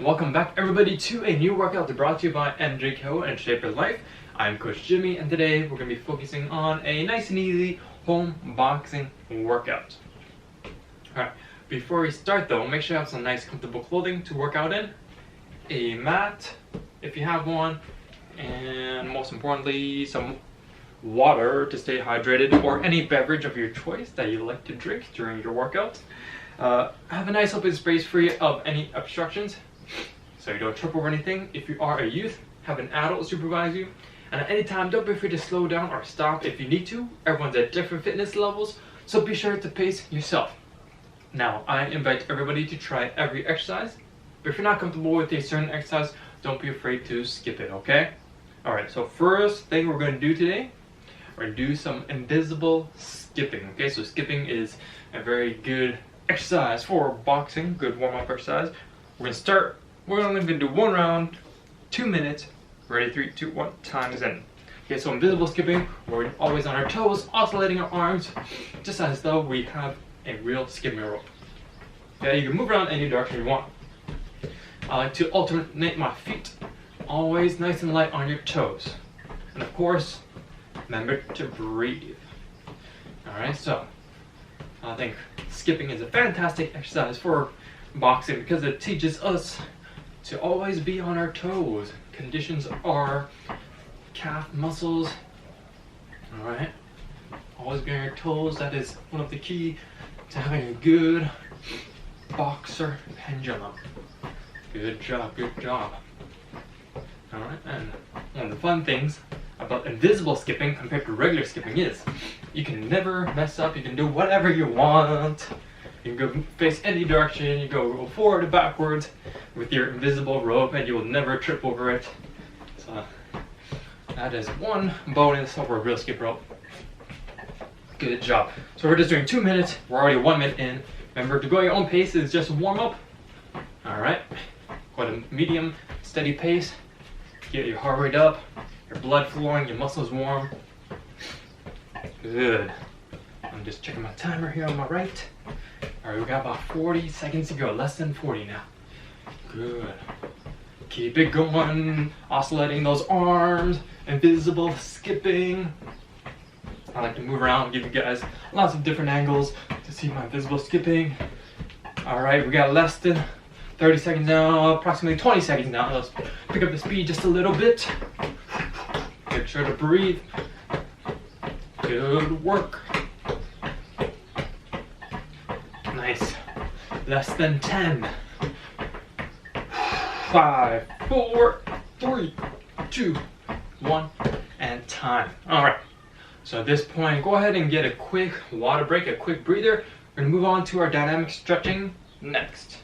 Welcome back everybody to a new workout brought to you by MJKO and Stayfit Life. I'm Coach Jimmy and today we're going to be focusing on a nice and easy home boxing workout. Alright, before we start though, make sure you have some nice comfortable clothing to work out in, a mat if you have one, and most importantly some water to stay hydrated, or any beverage of your choice that you like to drink during your workout. Have a nice open space free of any obstructions so you don't trip over anything. If you are a youth, have an adult supervise you, and at any time don't be afraid to slow down or stop if you need to. Everyone's at different fitness levels, so be sure to pace yourself. Now I invite everybody to try every exercise, but if you're not comfortable with a certain exercise, don't be afraid to skip it, okay? Alright, so first thing we're going to do today, we're going to do some invisible skipping. Okay, so skipping is a very good exercise for boxing, good warm-up exercise. We're only going to do one round, 2 minutes. Ready, 3, 2, 1, time is in. Okay, so invisible skipping, we're always on our toes, oscillating our arms, just as though we have a real skipping rope. Okay, you can move around any direction you want. I like to alternate my feet, always nice and light on your toes. And of course, remember to breathe. Alright, so I think skipping is a fantastic exercise for boxing because it teaches us to always be on our toes. Conditions our calf muscles. Alright, always be on your toes. That is one of the key to having a good boxer pendulum. Good job, good job. Alright, and one of the fun things about invisible skipping compared to regular skipping is you can never mess up. You can do whatever you want. You can go face any direction. You go forward or backwards with your invisible rope and you will never trip over it. So that is one bonus over a real skip rope. Good job. So we're just doing 2 minutes. We're already 1 minute in. Remember to go at your own pace is just warm up. Alright, go at a medium steady pace. Get your heart rate up, your blood flowing, your muscles warm. Good. I'm just checking my timer here on my right. Alright, we got about 40 seconds to go, less than 40 now. Good. Keep it going, oscillating those arms, invisible skipping. I like to move around, give you guys lots of different angles to see my invisible skipping. Alright, we got less than 30 seconds now, approximately 20 seconds now. Let's pick up the speed just a little bit. Make sure to breathe. Good work. Nice. Less than 10. 5, 4, 3, 2, 1, and time. Alright. So at this point, go ahead and get a quick water break, a quick breather. We're going to move on to our dynamic stretching next.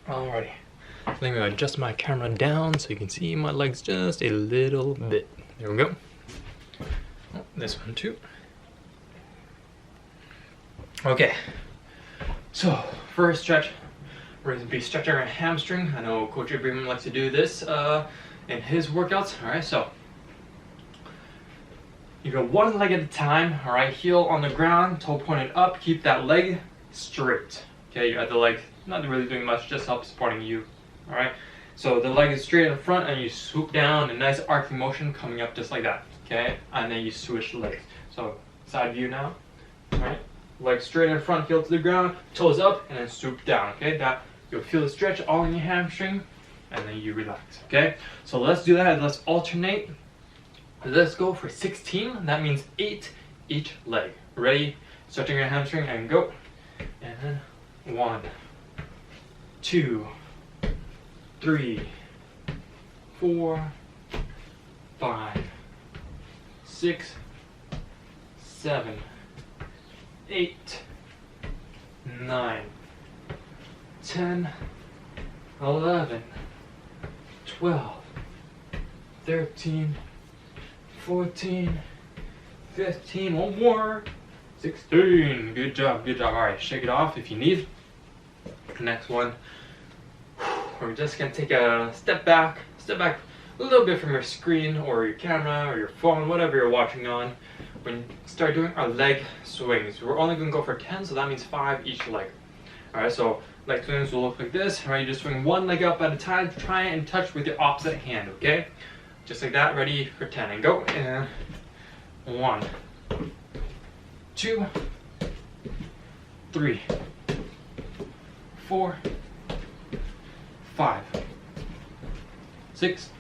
Alrighty, so let me adjust my camera down so you can see my legs just a little bit. There we go. Oh, this one too. Okay, so first stretch, we're going to be stretching our hamstring. I know Coach Abraham likes to do this in his workouts. Alright, so you go one leg at a time. Alright, heel on the ground, toe pointed up, keep that leg straight. Okay, you got the leg not really doing much, just help supporting you. Alright, so the leg is straight in front and you swoop down, a nice arcing motion coming up just like that. Okay, and then you switch legs. So side view now. Alright, leg straight in front, heel to the ground, toes up, and then swoop down. Okay, that you'll feel the stretch all in your hamstring, and then you relax. Okay, so let's do that. Let's alternate. Let's go for 16. That means 8 each leg. Ready? Stretching your hamstring and go. And 1, 2, 3, 4, 5, 6, 7, 8, 9, 10, 11, 12, 13, 14, 15, one more, 16. Good job, good job. All right, shake it off if you need. Next one. we're just gonna take a step back a little bit from your screen or your camera or your phone, whatever you're watching on. When you start doing our leg swings, we're only gonna go for 10, so that means 5 each leg. All right, so leg swings will look like this. All right, you just swing one leg up at a time. Try and touch with your opposite hand, okay? Just like that. Ready for 10 and go. And 1, 2, 3, 4, 5, 6,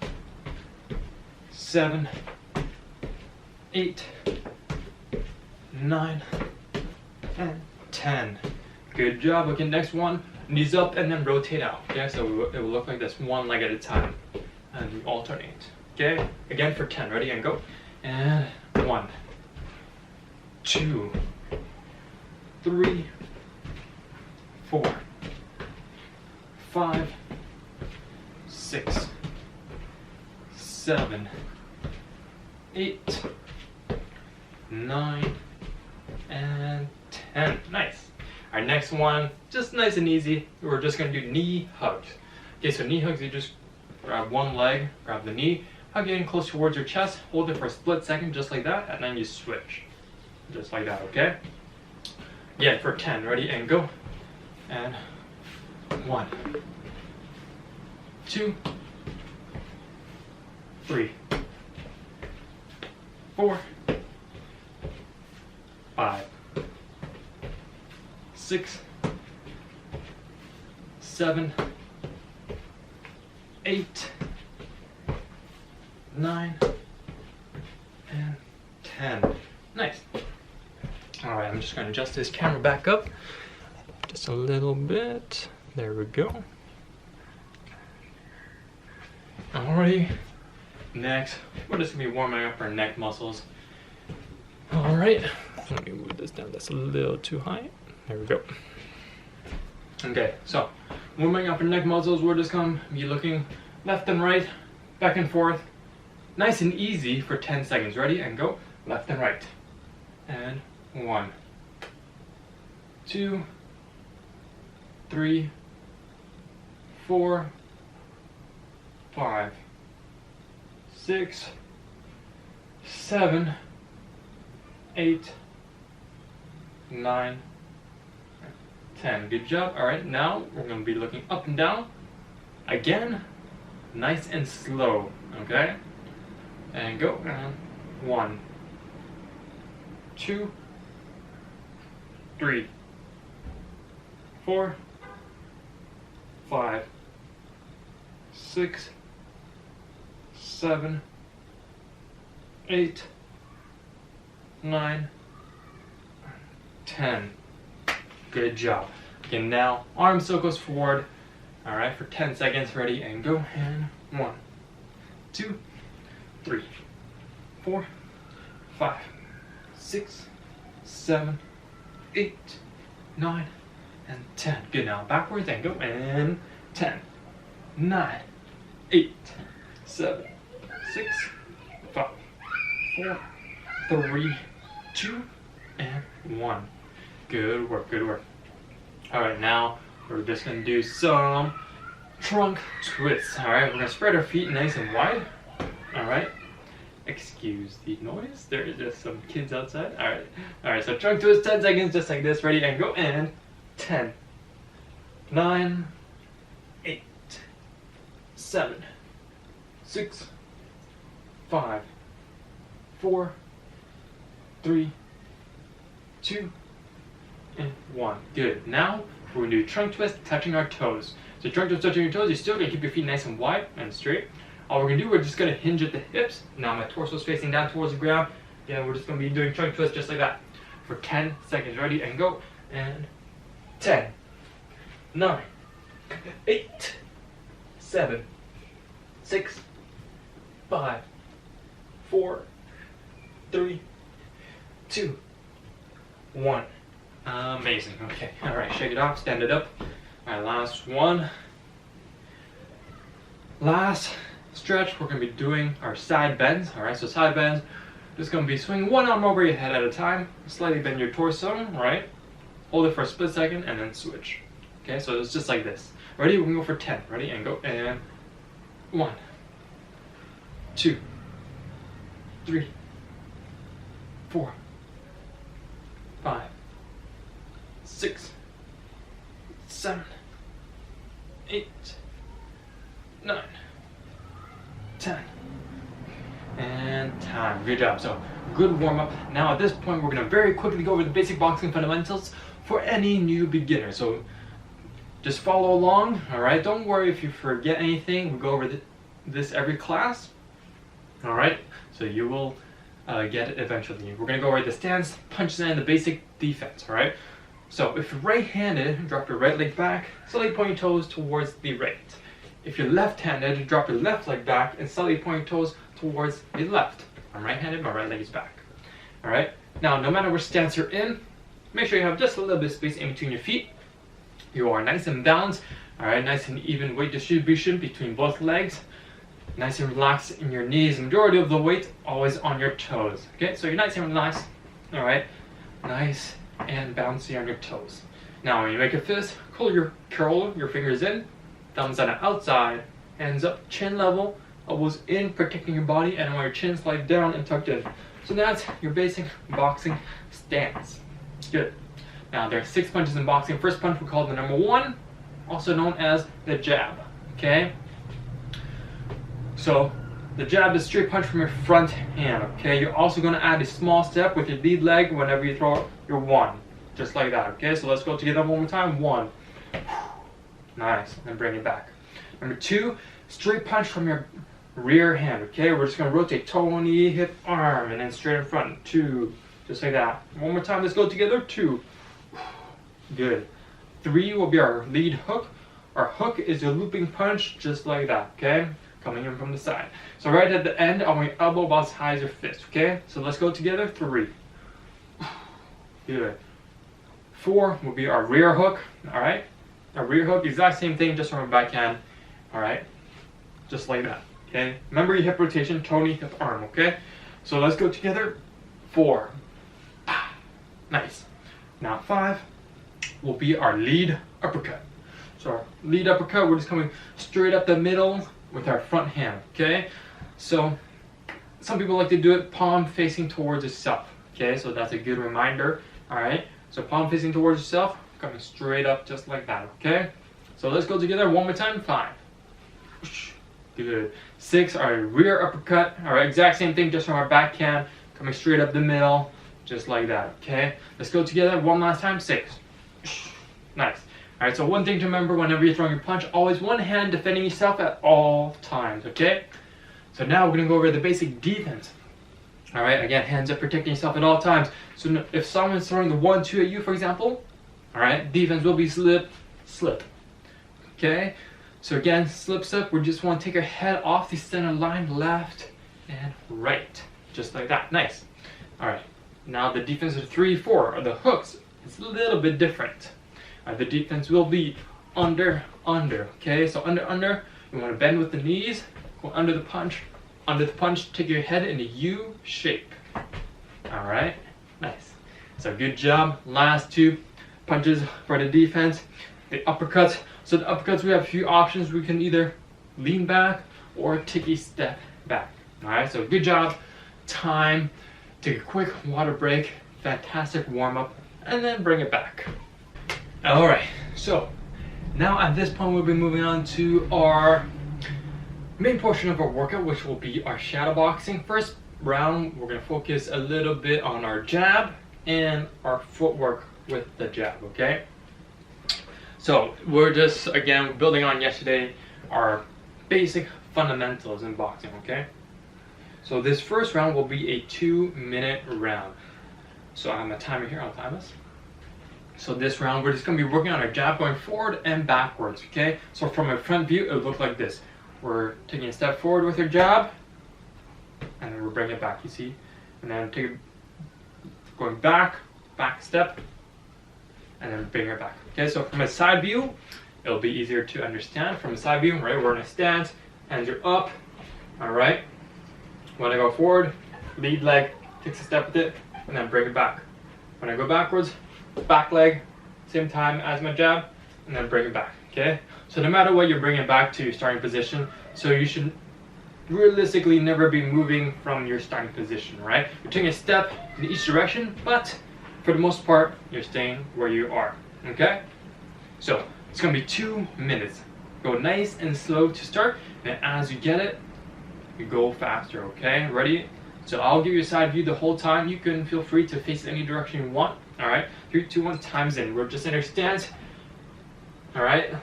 7, 8, 9, and 10. Good job. Okay, next one, knees up and then rotate out. Okay, so it will look like this, one leg at a time, and we alternate. Okay, again for 10. Ready and go. And 1, 2, 3, 4, 5, 6, 7, 8, 9, and 10. Nice. Our next one, just nice and easy. We're just gonna do knee hugs. Okay, so knee hugs, you just grab one leg, grab the knee, hug it in close towards your chest, hold it for a split second, just like that, and then you switch. Just like that, okay? Yeah, for 10. Ready and go. And 1, 2, 3, 4, 5, 6, 7, 8, 9, and 10. Nice. Alright, I'm just going to adjust this camera back up just a little bit. There we go. Alrighty. Next, we're just going to be warming up our neck muscles. Alright. Let me move this down. That's a little too high. There we go. Okay, so warming up our neck muscles, we're just going to be looking left and right, back and forth. Nice and easy for 10 seconds. Ready and go. Left and right. And 1, 2, 3, 4, 5, 6, 7, 8, 9, 10. Good job. Alright, now we're going to be looking up and down. Again, nice and slow. Okay? And go. And 1, 2, 3, 4, 5, 6, 7, 8, 9, 10. Good job. Okay, now arm circles forward. Alright, for 10 seconds. Ready and go. And 1, 2, 3, 4, 5, 6, 7, 8, 9, and 10. Good, now backwards and go. And 10, 9, 8, 7, 6, 5, 4, 3, 2, and 1. Good work, good work. Alright, now we're just going to do some trunk twists. Alright, we're going to spread our feet nice and wide. Alright. Excuse the noise. There is just some kids outside. Alright. Alright, so trunk twist, 10 seconds, just like this. Ready and go. And 10, 9, 8, 7, 6, 5, 4, 3, 2, and 1. Good. Now we're going to do trunk twist touching our toes. So trunk twist touching your toes, you're still going to keep your feet nice and wide and straight. All we're going to do, we're just going to hinge at the hips. Now my torso is facing down towards the ground. Yeah, we're just going to be doing trunk twist just like that for 10 seconds. Ready and go. And 10, 9, 8, 7, 6, 5, 4, 3, 2, 1. Amazing. Okay. Alright, shake it off, stand it up. Alright, last one. Last stretch, we're going to be doing our side bends. Alright, so side bends, just going to be swinging one arm over your head at a time. Slightly bend your torso, right? Hold it for a split second and then switch. Okay, so it's just like this. Ready? We can go for 10. Ready? And go. And 1, 2, 3, 4, 5, 6, 7, 8, 9, 10. And time. Good job. So good warm up. Now at this point we're going to very quickly go over the basic boxing fundamentals for any new beginner. So just follow along. All right. Don't worry if you forget anything. We go over this every class. All right. So you will get it eventually. We're going to go over the stance, punches, and the basic defense. All right. So if you're right-handed, drop your right leg back, slightly point your toes towards the right. If you're left-handed, drop your left leg back and slightly point your toes towards the left. I'm right-handed, my right leg is back. All right. Now, no matter which stance you're in, make sure you have just a little bit of space in between your feet. You are nice and balanced. All right, nice and even weight distribution between both legs. Nice and relaxed in your knees. The majority of the weight always on your toes. Okay, so you're nice and relaxed. All right, nice and bouncy on your toes. Now, when you make a fist, curl your fingers in, thumbs on the outside, hands up, chin level, elbows in, protecting your body, and while your chin slides down and tucked in. So that's your basic boxing stance. Good. Now, there are 6 punches in boxing. First punch we call the number 1, also known as the jab. Okay? So, the jab is straight punch from your front hand. Okay? You're also going to add a small step with your lead leg whenever you throw your 1. Just like that. Okay? So, let's go together one more time. 1. Nice. And then bring it back. Number 2, straight punch from your rear hand. Okay? We're just going to rotate toe, knee, hip, arm, and then straight in front. 2. Just like that. One more time. Let's go together. 2. Good. 3 will be our lead hook. Our hook is your looping punch, just like that, okay? Coming in from the side. So right at the end, I want your elbow about as high as your fist, okay? So let's go together. 3. Good. 4 will be our rear hook, all right? Our rear hook, exact same thing, just from a backhand, all right? Just like that, okay? Remember your hip rotation, toe, knee, hip, arm, okay? So let's go together. 4. Nice. Now 5 will be our lead uppercut. So our lead uppercut, we're just coming straight up the middle with our front hand, okay? So some people like to do it palm facing towards yourself, okay? So that's a good reminder, all right? So palm facing towards yourself, coming straight up just like that, okay? So let's go together one more time. 5. Good. 6, our rear uppercut, all right? Exact same thing, just from our backhand, coming straight up the middle, just like that, okay? Let's go together one last time. 6. Nice. Alright, so one thing to remember whenever you're throwing your punch, always one hand defending yourself at all times, okay? So now we're going to go over the basic defense. Alright, again, hands up, protecting yourself at all times. So if someone's throwing the 1-2 at you, for example, alright, defense will be slip, slip. Okay? So again, slip, slip, we just want to take our head off the center line, left and right. Just like that. Nice. Alright, now the defense of 3, 4, or the hooks, it's a little bit different. The defense will be under, okay? So under, you want to bend with the knees, go under the punch, take your head in a U shape. All right, nice. So good job. Last 2 punches for the defense, the uppercuts. So the uppercuts, we have a few options. We can either lean back or take a step back. All right, so good job. Time, take a quick water break, fantastic warm up, and then bring it back. Alright, so now at this point we'll be moving on to our main portion of our workout, which will be our shadow boxing. First round, we're going to focus a little bit on our jab and our footwork with the jab, okay? So we're just, again, building on yesterday, our basic fundamentals in boxing, okay? So this first round will be a 2-minute round. So I have my timer here, I'll time us. So this round, we're just going to be working on our jab going forward and backwards, okay? So from a front view, it will look like this. We're taking a step forward with our jab, and then we'll bring it back, you see? And then going back step, and then bring it back. Okay, so from a side view, it'll be easier to understand. From a side view, right, we're in a stance, hands are up, all right? When I go forward, lead leg takes a step with it, and then bring it back. When I go backwards, back leg, same time as my jab, and then bring it back, okay? So no matter what, you're bringing it back to your starting position. So you should realistically never be moving from your starting position, right? You're taking a step in each direction, but for the most part, you're staying where you are, okay? So it's gonna be 2 minutes. Go nice and slow to start, and as you get it, you go faster, okay? Ready? So I'll give you a side view the whole time. You can feel free to face any direction you want, all right? 3, 2, 1, times in. We're just in our stance, all right?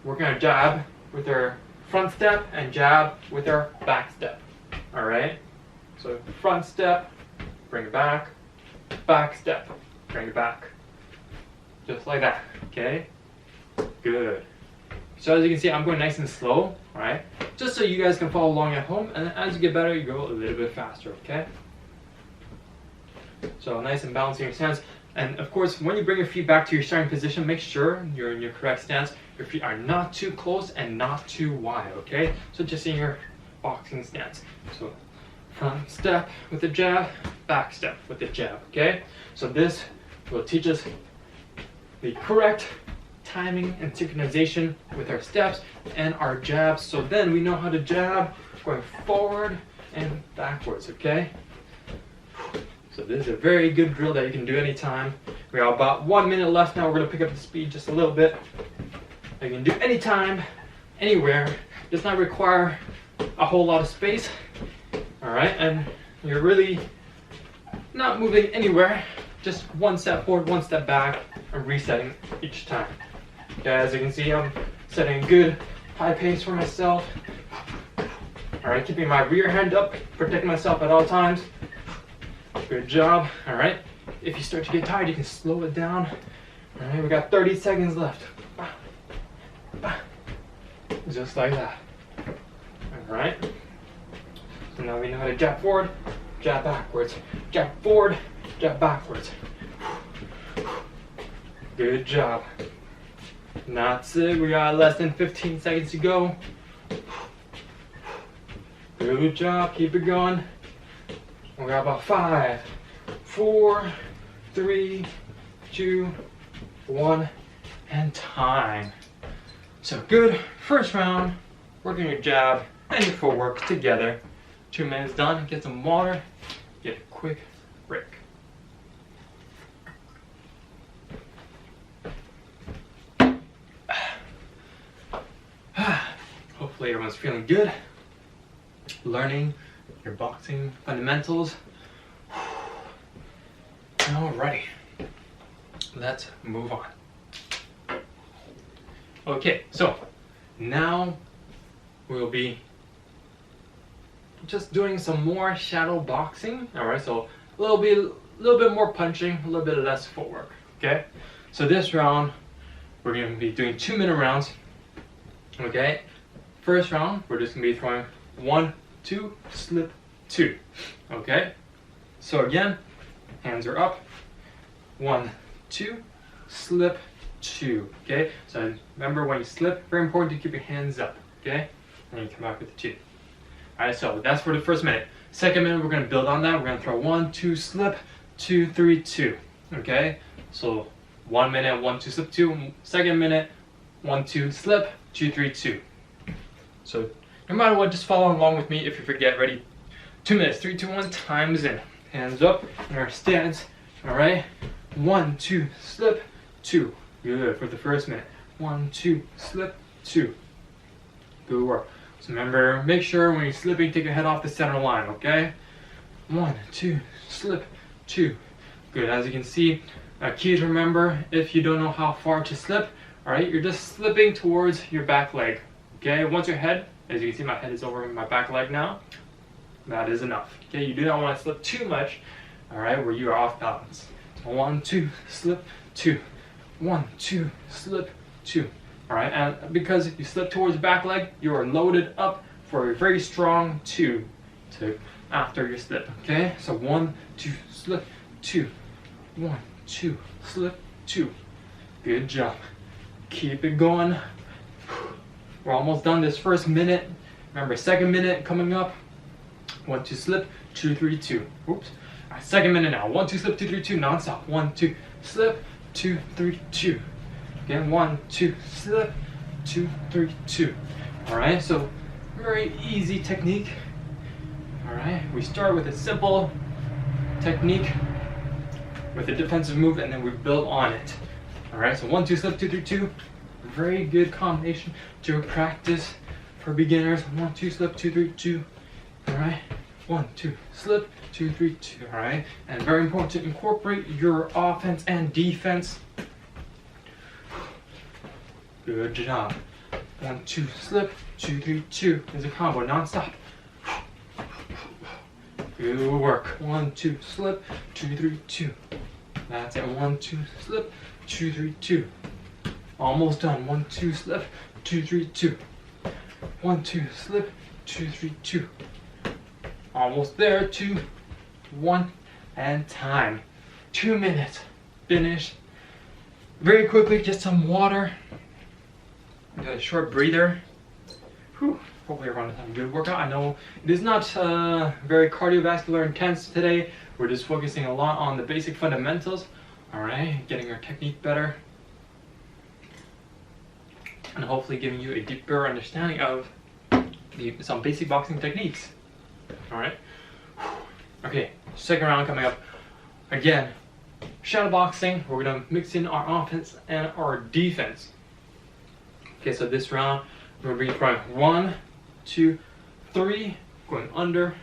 Working our jab with our front step and jab with our back step, all right? So front step, bring it back step, bring it back. Just like that, okay? Good. So as you can see, I'm going nice and slow, all right? Just so you guys can follow along at home, and as you get better, you go a little bit faster, okay? So nice and balancing your stance. And of course, when you bring your feet back to your starting position, make sure you're in your correct stance. Your feet are not too close and not too wide, okay? So just in your boxing stance. So front step with the jab, back step with the jab, okay? So this will teach us the correct timing and synchronization with our steps and our jabs, so then we know how to jab going forward and backwards, okay? So this is a very good drill that you can do anytime. We have about 1 minute left now. We're going to pick up the speed just a little bit. You can do anytime, anywhere. Does not require a whole lot of space, all right? And you're really not moving anywhere, just 1 step forward, 1 step back, and resetting each time. Okay, as you can see, I'm setting a good high pace for myself. All right, keeping my rear hand up, protecting myself at all times. Good job. All right, if you start to get tired, you can slow it down. All right, we got 30 seconds left. Just like that. All right. So now we know how to jab forward, jab backwards, jab forward, jab backwards. Good job. That's it. We got less than 15 seconds to go. Good job. Keep it going. We got about 5, 4, 3, 2, 1, and time. So good. First round, working your jab and your footwork together. 2 minutes done. Get some water. Get a quick break. Hopefully everyone's feeling good. Learning your boxing fundamentals. Alrighty, let's move on. Okay, so now we'll be just doing some more shadow boxing. Alright, so a little bit more punching, a little bit less footwork. Okay, so this round we're going to be doing 2-minute rounds. Okay, first round we're just going to be throwing 1, 2, slip, 2. Okay, so again, hands are up. 1, 2, slip, 2. Okay, so remember when you slip, very important to keep your hands up. Okay, and you come back with the 2. Alright, so that's for the first minute. Second minute, we're going to build on that. We're going to throw 1, 2, slip, 2, 3, 2. Okay, so 1 minute, 1, 2, slip, 2. Second minute, 1, 2, slip, 2, 3, 2. So no matter what, just follow along with me if you forget. Ready? 2 minutes. 3, 2, 1. Times in. Hands up in our stance. All right. 1, 2, slip, 2. Good for the first minute. 1, 2, slip, 2. Good work. So remember, make sure when you're slipping, take your head off the center line. Okay. 1, 2, slip, 2. Good. As you can see, key to remember, if you don't know how far to slip, all right, you're just slipping towards your back leg. Okay. Once your head, as you can see, my head is over my back leg now. That is enough. Okay. You do not want to slip too much. All right, where you are off balance. So 1, 2, slip, 2. 1, 2, slip, 2. All right, and because if you slip towards the back leg, you are loaded up for a very strong 2 to after your slip. Okay, so 1, 2, slip, 2. 1, 2, slip, 2. Good job. Keep it going. We're almost done this first minute. Remember, second minute coming up. 1, 2, slip, 2, 3, 2. Oops. All right, second minute now. 1, 2, slip, 2, 3, 2. Non-stop. 1, 2, slip, 2, 3, 2. Again, 1, 2, slip, 2, 3, 2. All right, so very easy technique. All right, we start with a simple technique with a defensive move, and then we build on it. All right, so 1, 2, slip, 2, 3, 2. Very good combination to practice for beginners. 1, 2, slip, 2, 3, 2. All right, 1, 2, slip, 2, 3, 2. All right, and very important to incorporate your offense and defense. Good job. 1, 2, slip, 2, 3, 2. There's a combo non-stop. Good work. 1, 2, slip, 2, 3, 2. That's it. 1, 2, slip, 2, 3, 2. Almost done. 1, 2, slip, 2, 3, 2. 1, 2, slip, 2, 3, 2. Almost there. 2, 1, and time. 2 minutes. Finish. Very quickly, get some water. Get a short breather. Whew. Hopefully everyone had a good workout. I know it is not very cardiovascular intense today. We're just focusing a lot on the basic fundamentals. All right, getting our technique better. And hopefully giving you a deeper understanding of some basic boxing techniques. All right. Okay, second round coming up. Again, shadow boxing. We're gonna mix in our offense and our defense. Okay, so this round we're gonna be from 1, 2, 3, going under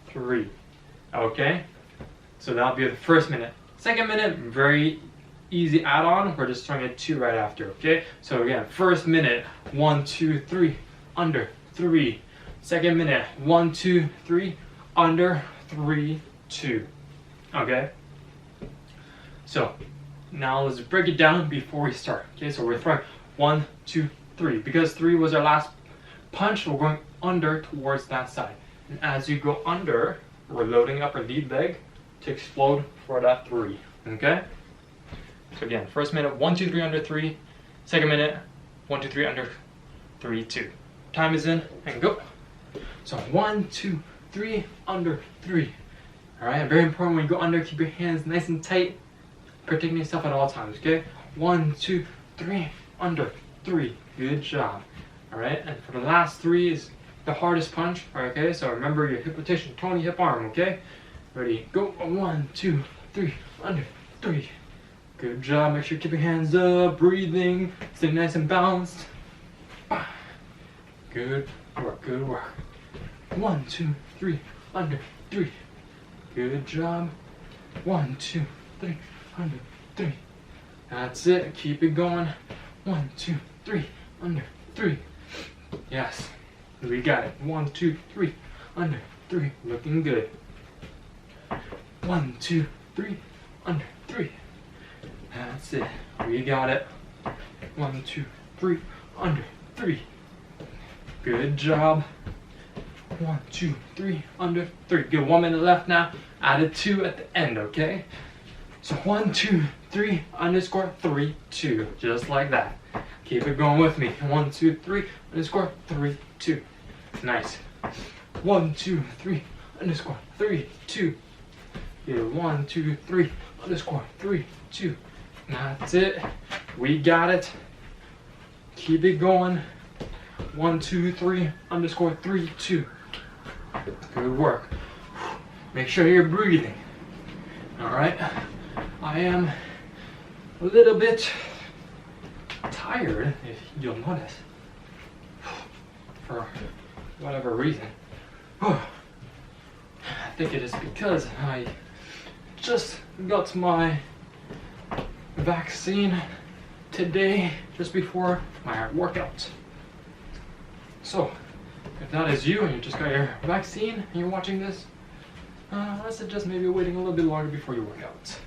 3. Okay, so that'll be the first minute. Second minute, very easy add-on. We're just throwing a 2 right after. Okay, so again, first minute, 1, 2, 3, under 3. Second minute, 1, 2, 3, under 3, 2. Okay, so now let's break it down before we start. Okay, so we're throwing 1, 2, 3. Because 3 was our last punch, we're going under towards that side. And as you go under, we're loading up our lead leg to explode for that 3. Okay? So again, first minute, 1, 2, 3, under 3. Second minute, 1, 2, 3, under 3, 2. Time is in, and go. So 1, 2, 3, under 3. Alright, very important when you go under, keep your hands nice and tight, protecting yourself at all times, okay? 1, 2, 3, under 3. Good job. Alright, and for the last 3 is the hardest punch. Okay, so remember your hip rotation, tone your hip arm, okay? Ready, go. 1, 2, 3, under 3. Good job. Make sure you keep your hands up, breathing, stay nice and balanced. Good work, good work. 1, 2, 3, under 3. Good job. 1, 2, 3, under 3. That's it. Keep it going. 1, 2, 3, under 3. Yes, we got it. 1, 2, 3, under 3. Looking good. 1, 2, 3, under 3. That's it. We got it. 1, 2, 3, under 3. Good job. 1, 2, 3, under 3. Good, 1 minute left now. Add a 2 at the end, okay? So 1, 2, 3, underscore 3, 2. Just like that. Keep it going with me. 1, 2, 3, underscore 3, 2. Nice. 1, 2, 3, underscore 3, 2. Good. 1, 2, 3, underscore 3, 2. That's it. We got it. Keep it going. 1, 2, 3, underscore 3, 2. Good work. Make sure you're breathing. Alright. I am a little bit tired, if you'll notice, for whatever reason. I think it is because I just got my vaccine today, just before my workout. So, if that is you and you just got your vaccine and you're watching this, I suggest maybe waiting a little bit longer before you work out.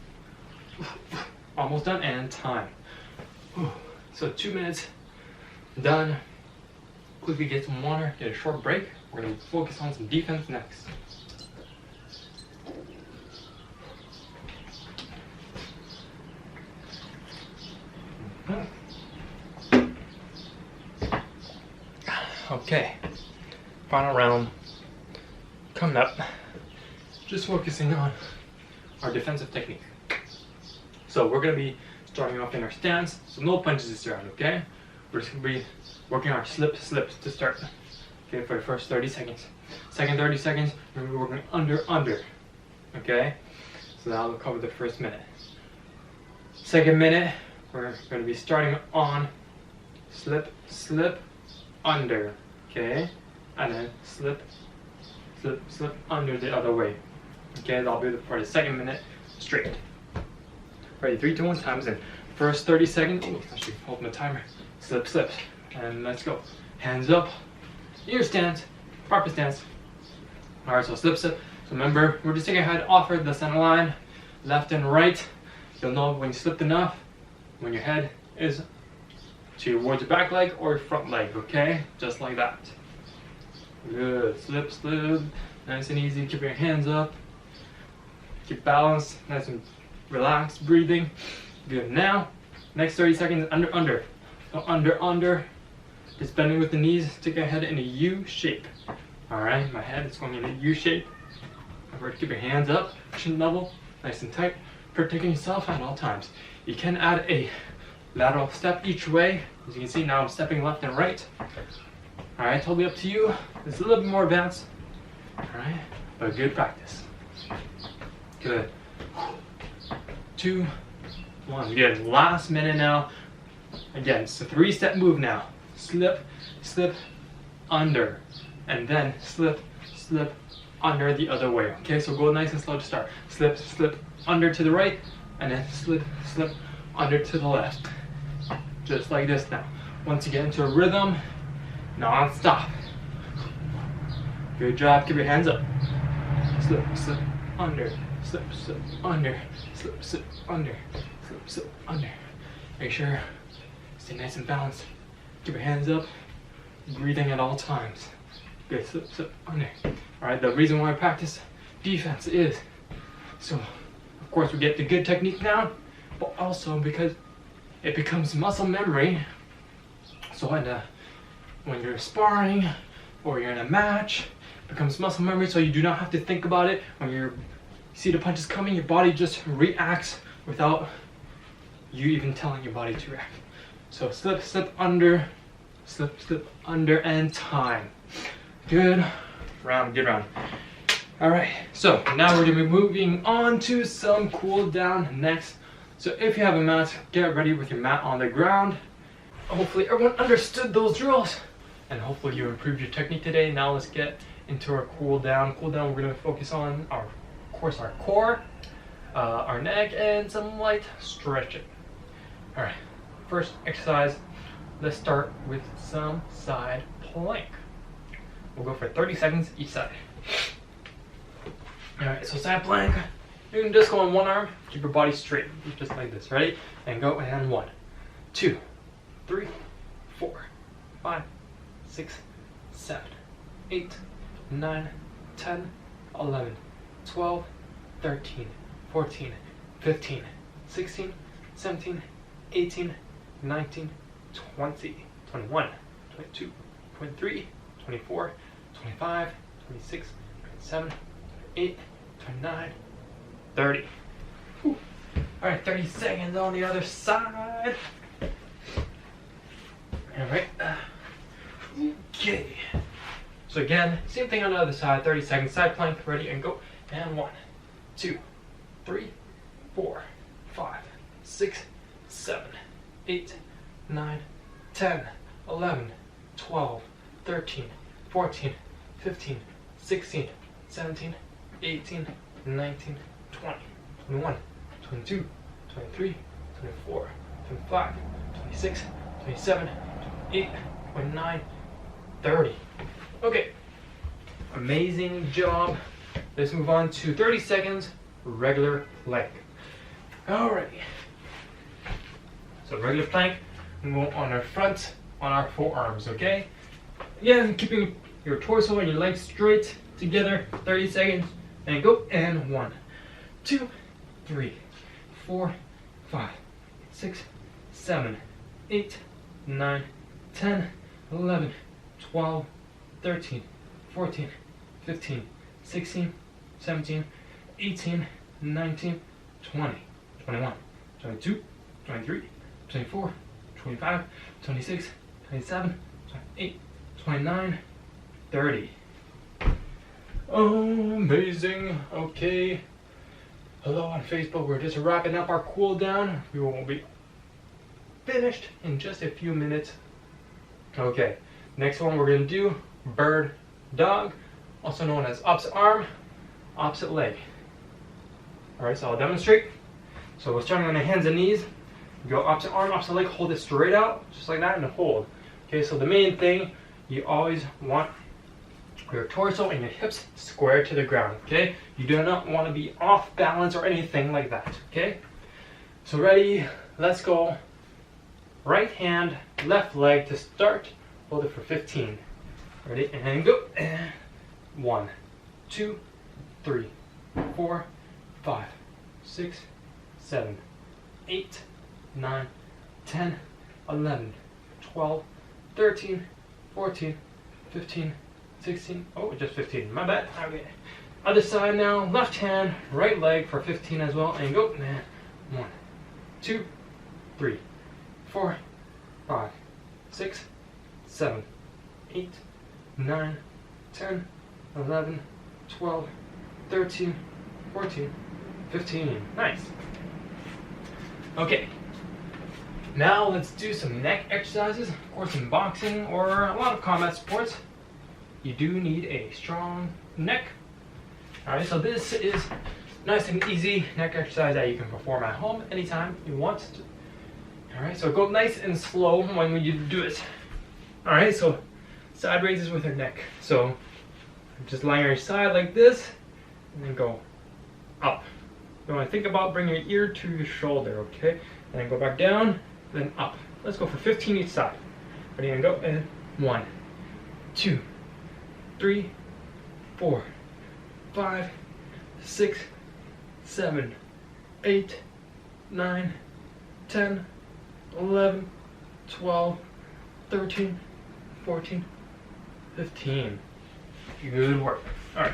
Almost done, and time. So 2 minutes done. Quickly get some water, get a short break. We're going to focus on some defense next. Okay, final round coming up. Just focusing on our defensive technique. So we're going to be starting off in our stance, so no punches this round, okay? We're just going to be working our slips to start. Okay, for the first 30 seconds. Second 30 seconds, we're working under. Okay, so that'll cover the first minute. Second minute, we're going to be starting on slip, under. Okay, and then slip, under the other way. Okay, that'll be for the second minute straight. Ready, 3, 2, 1 times in. First 30 seconds, actually hold the timer. Slip, and let's go. Hands up, ear stance, proper stance. Alright, so slip. So remember, we're just taking our head off the center line, left and right. You'll know when you slipped enough, when your head is towards your back leg or your front leg, okay? Just like that. Good, slip, nice and easy, keep your hands up. Keep balance, nice and relaxed breathing. Good, now, next 30 seconds, under. So under, just bending with the knees, take your head in a U shape. Alright, my head is going in a U shape. Remember to keep your hands up, chin level, nice and tight, protecting yourself at all times. You can add a lateral step each way. As you can see, now I'm stepping left and right. Alright, totally up to you. It's a little bit more advanced. Alright, but good practice. Good. 2, 1. Good. Last minute now. Again, it's a 3-step move now. Slip, under. And then slip, under the other way. Okay, so go nice and slow to start. Slip, under to the right. And then slip, under to the left. Just like this now. Once you get into a rhythm, non-stop. Good job. Keep your hands up. Slip, under. Slip, under. Slip, under. Slip, under. Make sure stay nice and balanced. Keep your hands up. Breathing at all times. Good. Slip, under. Alright, the reason why I practice defense is so, of course, we get the good technique down, but also because it becomes muscle memory. So when you're sparring or you're in a match, it becomes muscle memory, so you do not have to think about it. When you see the punches coming, your body just reacts without you even telling your body to react. So slip, under, and time. Good round. All right, so now we're gonna be moving on to some cool down next. So if you have a mat, get ready with your mat on the ground. Hopefully everyone understood those drills, and hopefully you improved your technique today. Now let's get into our cool down. We're gonna focus on our core, our neck, and some light stretching. All right, first exercise, let's start with some side plank. We'll go for 30 seconds each side. All right, so side plank, you can just go on one arm, keep your body straight, just like this. Ready? And go, and 1, 2, 3, 4, 5, 6, 7, 8, 9, 10, 11, 12, 13, 14, 15, 16, 17, 18, 19, 20, 21, 22, 23, 24, 25, 26, 27, 28, 29, 30. Whew. All right, 30 seconds on the other side. All right. Okay. So again, same thing on the other side. 30 seconds, side plank, ready, and go. And 1, 2, 3, 4, 5, 6, 7, 8, 9, 10, 11, 12, 13, 14, 15, 16, 17, 18, 19, 20, 21, 22, 23, 24, 25, 26, 27, 28, 29, 30. Okay, amazing job. Let's move on to 30 seconds regular plank. Alrighty. So regular plank, we go on our front, on our forearms, okay? Again, keeping your torso and your legs straight together, 30 seconds, and go, and 1, 2, 3, 4, 5, 6, 7, 8, 9, 10, 11, 12, 13, 14, 15, 16, 17, 18, 19, 20, 21, 22, 23, 24, 25, 26, 27, 28, 29, 30. Oh, amazing. Okay. Hello on Facebook. We're just wrapping up our cool down. We will be finished in just a few minutes. Okay. Next one we're going to do bird dog, also known as opposite arm, opposite leg. Alright, so I'll demonstrate. So we're starting on the hands and knees. Go opposite arm, opposite leg, hold it straight out, just like that, and hold. Okay, so the main thing, you always want your torso and your hips square to the ground, okay? You do not want to be off balance or anything like that, okay? So ready, let's go. Right hand, left leg to start. Hold it for 15. Ready, and go. 1, 2, 3, 4, 5, 6, 7, 8, 9, 10, 11, 12, 13, 14, 15, 16, oh, just 15, my bad. Okay. Other side now, left hand, right leg for 15 as well, and go. 1, 2, 3, 4, 5, 6, 7, 8, 9, 10, 11, 12, 13, 14, 15. Nice. Okay. Now let's do some neck exercises. Of course, in boxing or a lot of combat sports, you do need a strong neck. Alright, so this is nice and easy neck exercise that you can perform at home anytime you want to. Alright, so go nice and slow when you do it. Alright, so side raises with your neck. So just lying on your side like this, and then go up. You want to think about bringing your ear to your shoulder, okay? And then go back down, then up. Let's go for 15 each side. Ready, and go. And 1, 2, 3, 4, 5, 6, 7, 8, 9, 10, 11, 12, 13, 14, 15. Good work. Alright.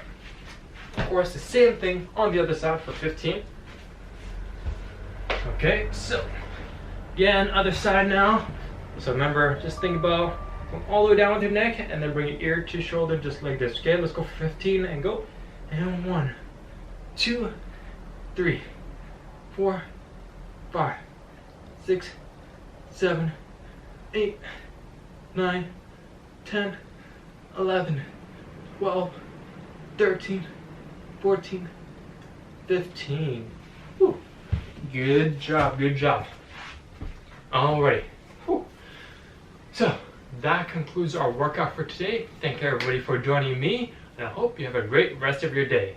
Of course, the same thing on the other side for 15. Okay, so again, other side now. So remember, just think about going all the way down with your neck and then bring your ear to shoulder just like this. Okay, let's go for 15 and go. And 1, 2, 3, 4, 5, 6, 7, 8, 9, 10, 11, 12, 13, 14, 15. Whew. Good job, good job. Alrighty. Whew. So that concludes our workout for today. Thank you everybody for joining me, and I hope you have a great rest of your day.